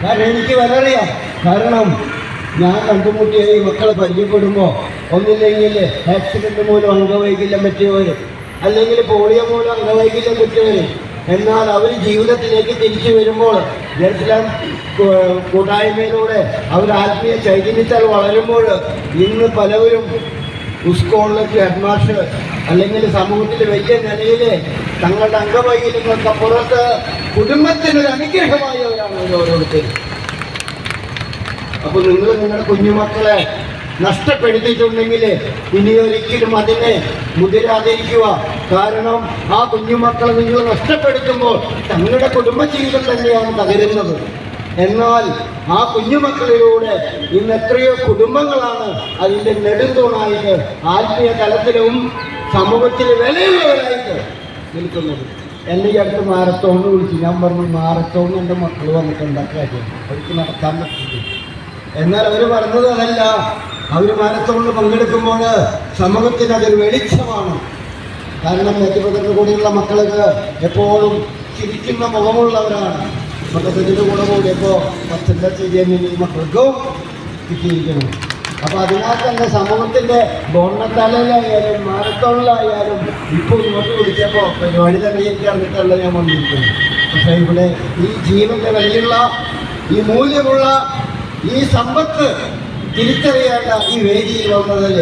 കാരണം എനിക്ക് വരറിയാം. കാരണം ഞാൻ കണ്ടുമുട്ടിയ ഈ മക്കളെ പരിചയപ്പെടുമ്പോൾ ഒന്നില്ലെങ്കിൽ ആക്സിഡന്റ് മൂലം അംഗവൈകല്യം പറ്റിയവർ, അല്ലെങ്കിൽ പോളിയോ മൂലം അംഗവൈകല്യം പറ്റിയവർ, എന്നാൽ അവർ ജീവിതത്തിലേക്ക് തിരിച്ചു വരുമ്പോൾ ജെറുസലേം കൂട്ടായ്മയിലൂടെ അവർ ആത്മീയ ചൈതന്യത്താൽ വളരുമ്പോൾ ഇന്ന് പലവരും സ്കൂളിലേക്ക് ഹെഡ്മാസ്റ്റർ അല്ലെങ്കിൽ സമൂഹത്തിൽ വലിയ നിലയിൽ തങ്ങളുടെ അംഗവൈകല്യങ്ങൾക്ക് പുറത്ത് കുടുംബത്തിനൊരു അനുഗ്രഹമായവരാണ് ഓരോരുത്തരും. അപ്പോൾ നിങ്ങൾ നിങ്ങളുടെ കുഞ്ഞുമക്കളെ നഷ്ടപ്പെടുത്തിയിട്ടുണ്ടെങ്കിൽ ഇനിയൊരിക്കലും അതിനെ മുതിരാതിരിക്കുക. കാരണം ആ കുഞ്ഞുമക്കളെ നിങ്ങൾ നഷ്ടപ്പെടുത്തുമ്പോൾ തങ്ങളുടെ കുടുംബജീവിതം തന്നെയാണ് തകരുന്നത്. എന്നാൽ ആ കുഞ്ഞുമക്കളിലൂടെ ഇന്ന് എത്രയോ കുടുംബങ്ങളാണ് അതിൻ്റെ നെടുന്തൂണായിട്ട് ആത്മീയ തലത്തിലും സമൂഹത്തിൽ വിലയുള്ളവരായിട്ട് നിൽക്കുന്നത്. എന്നെ ഈ അടുത്ത് മാരത്തോണിന് വിളിച്ചു. ഞാൻ പറഞ്ഞു, മാരത്തോണിന് എൻ്റെ മക്കൾ വന്നിട്ട് ഉണ്ടാക്കിയാൽ അവർക്ക് നടത്താൻ പറ്റില്ല. എന്നാൽ അവർ പറഞ്ഞത് അതല്ല. അവർ മാരത്തോണിൽ പങ്കെടുക്കുമ്പോൾ സമൂഹത്തിന് അതൊരു വെളിച്ചമാണ്. കാരണം നെറ്റിപ്പതിൻ്റെ കൂടെയുള്ള മക്കൾക്ക് എപ്പോഴും ചിരിക്കുന്ന മുഖമുള്ളവരാണ്. മക്കത്തിൻ്റെ കൂടെ കൂടിയപ്പോൾ പത്തിൻ്റെ ചെയ്യാൻ മക്കൾക്കും കിട്ടിയിരിക്കണം. അപ്പോൾ അതിനാൽ തന്നെ സമൂഹത്തിൻ്റെ ബോണ്ണത്തലയിലായാലും മാരത്തോണിലായാലും ഇപ്പോൾ ഇങ്ങോട്ട് വിളിച്ചപ്പോൾ പരിപാടി തന്നെ എനിക്ക് അറിഞ്ഞിട്ടല്ല ഞാൻ വന്നിരിക്കുന്നത്. പക്ഷേ ഇവിടെ ഈ ജീവൻ്റെ വിലയുള്ള, ഈ മൂല്യമുള്ള, ഈ സമ്പത്ത് തിരിച്ചറിയേണ്ട ഈ വേദിയിൽ വന്നതിൽ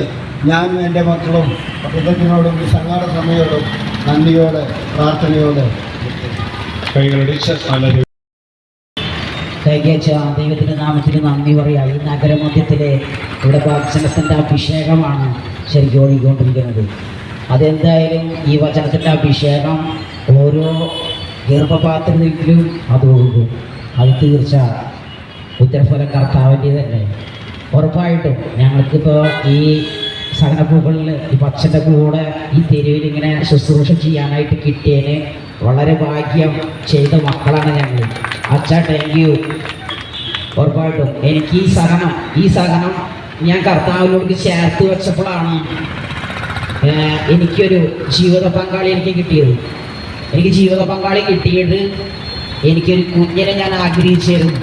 ഞാനും എൻ്റെ മക്കളും പത്രത്തിനോടും ഈ സംഘാട സമയോടും നന്ദിയോടെ പ്രാർത്ഥനയോടെ ദൈവത്തിൻ്റെ നാമത്തിൽ നന്ദി പറയാം. ഈ നഗരമധ്യത്തിലെ ഇവിടെ വചനത്തിൻ്റെ അഭിഷേകമാണ് ശരിക്കും ഒഴുകിക്കൊണ്ടിരിക്കുന്നത്. അതെന്തായാലും ഈ വചനത്തിൻ്റെ അഭിഷേകം ഓരോ ഗർഭപാത്രത്തിലും അത് ഒഴുകും. അത് തീർച്ച ഉത്തരഫലം കർത്താവിൻ്റെ തന്നെ. ഉറപ്പായിട്ടും ഞങ്ങൾക്കിപ്പോൾ ഈ സഹനപ്പൂക്കളിൽ ഈ പച്ചൻ്റെ കൂടെ ഈ തെരുവിൽ ഇങ്ങനെ ശുശ്രൂഷ ചെയ്യാനായിട്ട് കിട്ടിയതിന് വളരെ ഭാഗ്യം ചെയ്ത മക്കളാണ് ഞങ്ങൾ. അച്ഛാ, താങ്ക് യു. ഉറപ്പായിട്ടും എനിക്ക് ഈ സഹനം ഞാൻ കർത്താവിനോട് ചേർത്ത് വെച്ചപ്പോഴാണ് എനിക്കൊരു ജീവിത പങ്കാളി കിട്ടിയത്. എനിക്ക് ജീവിത പങ്കാളി കിട്ടിയത് എനിക്കൊരു കുഞ്ഞിനെ ഞാൻ ആഗ്രഹിച്ചിരുന്നു.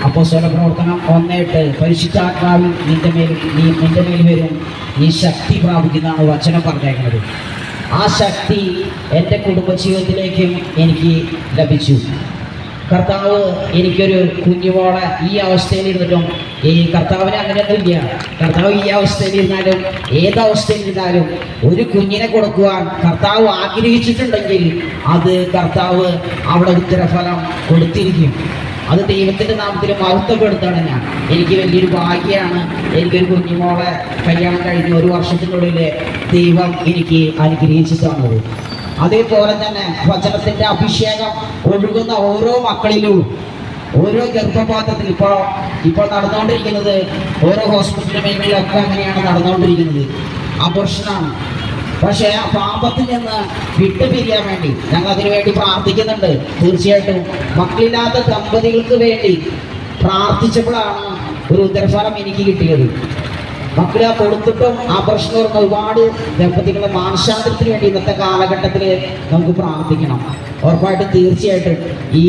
അപ്പോസ്തല പ്രവർത്തനം 1:8 പരിശുദ്ധാത്മാവിൽ നിന്റെ മേൽ വരും, നീ ശക്തി പ്രാപിക്കുന്നതാണ് വചനം പറഞ്ഞേക്കുന്നത്. ആ ശക്തി എൻ്റെ കുടുംബജീവിതത്തിലേക്കും എനിക്ക് ലഭിച്ചു. കർത്താവ് എനിക്കൊരു കുഞ്ഞുമോളെ ഈ അവസ്ഥയിലിരുന്നിട്ടും, ഈ കർത്താവിനെ അങ്ങനെയൊന്നുമില്ല. കർത്താവ് ഈ അവസ്ഥയിലിരുന്നാലും ഏതവസ്ഥയിലിരുന്നാലും ഒരു കുഞ്ഞിനെ കൊടുക്കുവാൻ കർത്താവ് ആഗ്രഹിച്ചിട്ടുണ്ടെങ്കിൽ അത് കർത്താവ് അവിടെ ഉത്തരഫലം കൊടുത്തിരിക്കും. അത് ദൈവത്തിൻ്റെ നാമത്തിൽ മഹത്വപ്പെടുത്താണ്. എനിക്ക് വലിയൊരു ഭാഗ്യമാണ് എനിക്കൊരു കുഞ്ഞുമോളെ കല്യാണം കഴിഞ്ഞ് 1 വർഷത്തിനുള്ളിൽ ദൈവം എനിക്ക് അനുഗ്രഹിച്ചു തന്നത്. അതേപോലെ തന്നെ വചനത്തിൻ്റെ അഭിഷേകം ഒഴുകുന്ന ഓരോ മക്കളിലും, ഓരോ ഗർഭപാത്രത്തിൽ ഇപ്പോൾ നടന്നുകൊണ്ടിരിക്കുന്നത് ഓരോ ഹോസ്പിറ്റൽ മേഖലയിലൊക്കെ അങ്ങനെയാണ് നടന്നുകൊണ്ടിരിക്കുന്നത്. അബോർഷനാണ്. പക്ഷേ ആ പാപത്തിൽ നിന്ന് വിട്ടുപിരിയാൻ വേണ്ടി ഞങ്ങൾ അതിനു വേണ്ടി പ്രാർത്ഥിക്കുന്നുണ്ട്. തീർച്ചയായിട്ടും മക്കളില്ലാത്ത ദമ്പതികൾക്ക് വേണ്ടി പ്രാർത്ഥിച്ചപ്പോഴാണ് ഒരു ഉത്തരഫലം എനിക്ക് കിട്ടിയത്. മക്കളെ കൊടുത്തിട്ടും ആ പ്രശ്നം വരുന്ന ഒരുപാട് ദമ്പതികളുടെ മാനസാന്തരത്തിന് വേണ്ടി ഇന്നത്തെ കാലഘട്ടത്തിൽ നമുക്ക് പ്രാർത്ഥിക്കണം. ഉറപ്പായിട്ടും തീർച്ചയായിട്ടും ഈ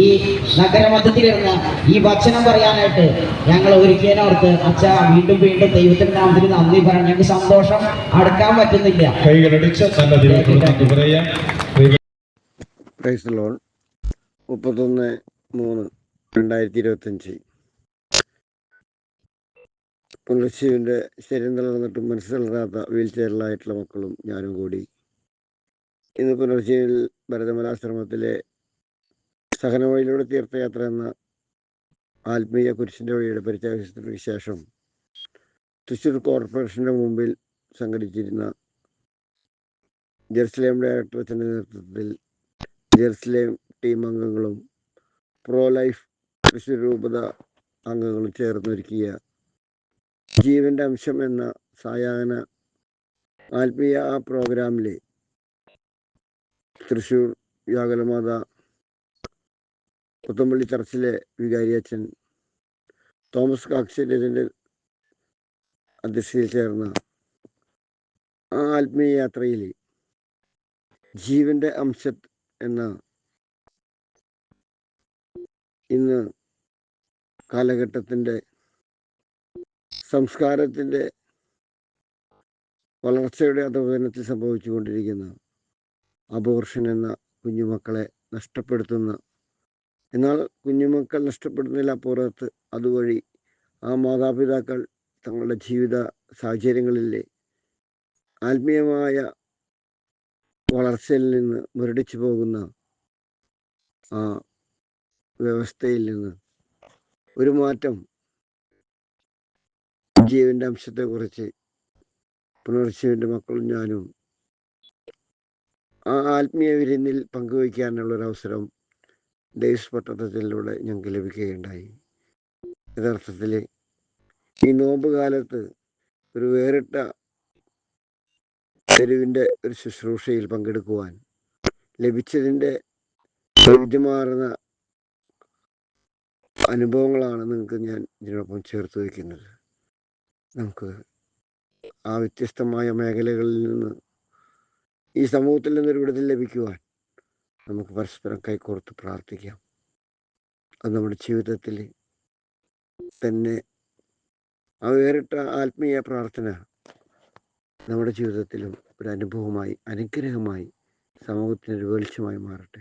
നഗരമധ്യത്തിലിരുന്ന് ഈ വചനം പറയാനായിട്ട് ഞങ്ങൾ ഒരിക്കലോർത്ത് അച്ഛാ വീണ്ടും ദൈവത്തിന്റെ നാമത്തിൽ നന്ദി പറയാൻ ഞങ്ങൾക്ക് സന്തോഷം അടക്കാൻ പറ്റുന്നില്ല. 31/3/2025 പുലർച്ചയുടെ ശരീരം തളർന്നിട്ടും മനസ്സ് തളരാത്ത വീൽ ചെയറിലായിട്ടുള്ള മക്കളും ഞാനും കൂടി ഇന്ന് പുലർച്ചയിൽ ഭരതമലാശ്രമത്തിലെ സഹനവഴിയിലൂടെ തീർത്ഥയാത്ര എന്ന ആത്മീയ കുരിശിൻ്റെ വഴിയുടെ പരിചയത്തിന് ശേഷം തൃശ്ശൂർ കോർപ്പറേഷൻ്റെ മുമ്പിൽ സംഘടിച്ചിരുന്ന ജെറുസലേം ഡയറക്ടറേറ്റിൻ്റെ നേതൃത്വത്തിൽ ജെറുസലേം ടീം അംഗങ്ങളും പ്രോ ലൈഫ് തൃശ്ശൂർ രൂപത അംഗങ്ങളും ചേർന്നൊരുക്കിയ ജീവൻ്റെ അംശം എന്ന സായാഹ്ന ആത്മീയ പ്രോഗ്രാമിൽ തൃശ്ശൂർ യാഗലമാത പുത്തമ്പള്ളി ചർച്ചിലെ വികാരിയച്ഛൻ തോമസ് കാക്സിൻ്റെ അധ്യക്ഷതയിൽ ചേർന്ന ആ ആത്മീയ യാത്രയിൽ ജീവൻ്റെ അംശം എന്ന ഇന്ന് കാലഘട്ടത്തിൻ്റെ സംസ്കാരത്തിൻ്റെ വളർച്ചയുടെ അധോഗതിയിൽ സംഭവിച്ചുകൊണ്ടിരിക്കുന്ന അബോർഷൻ എന്ന കുഞ്ഞുമക്കളെ നഷ്ടപ്പെടുത്തുന്ന, എന്നാൽ കുഞ്ഞുമക്കൾ നഷ്ടപ്പെടുന്നതിലപ്പുറത്ത് അതുവഴി ആ മാതാപിതാക്കൾ തങ്ങളുടെ ജീവിത സാഹചര്യങ്ങളിലെ ആത്മീയമായ വളർച്ചയിൽ നിന്ന് മുരടിച്ചു പോകുന്ന ആ വ്യവസ്ഥയിൽ നിന്ന് ഒരു മാറ്റം ജീവന്റെ അംശത്തെക്കുറിച്ച് പുനർജീവന്റെ മക്കളും ഞാനും ആ ആത്മീയ വിരുന്നിൽ പങ്കുവയ്ക്കാനുള്ളൊരവസരം ഡേയ്സ് പട്ടണത്തിലൂടെ ഞങ്ങൾക്ക് ലഭിക്കുകയുണ്ടായി. യഥാർത്ഥത്തിൽ ഈ നോമ്പ് കാലത്ത് ഒരു വേറിട്ട തെരുവിൻ്റെ ഒരു ശുശ്രൂഷയിൽ പങ്കെടുക്കുവാൻ ലഭിച്ചതിൻ്റെ വൈവിധ്യമാർന്ന അനുഭവങ്ങളാണ് നിങ്ങൾക്ക് ഞാൻ ഇതിനോടൊപ്പം ചേർത്ത് വയ്ക്കുന്നത്. നമുക്ക് ആ വ്യത്യസ്തമായ മേഖലകളിൽ നിന്ന് ഈ സമൂഹത്തിൽ നിന്നൊരു വിടുതൽ ലഭിക്കുവാൻ നമുക്ക് പരസ്പരം കൈകോർത്ത് പ്രാർത്ഥിക്കാം. അത് നമ്മുടെ ജീവിതത്തിൽ തന്നെ ആ വേറിട്ട ആത്മീയ പ്രാർത്ഥന നമ്മുടെ ജീവിതത്തിലും ഒരു അനുഭവമായി, അനുഗ്രഹമായി, സമൂഹത്തിനൊരു വെളിച്ചമായി മാറട്ടെ.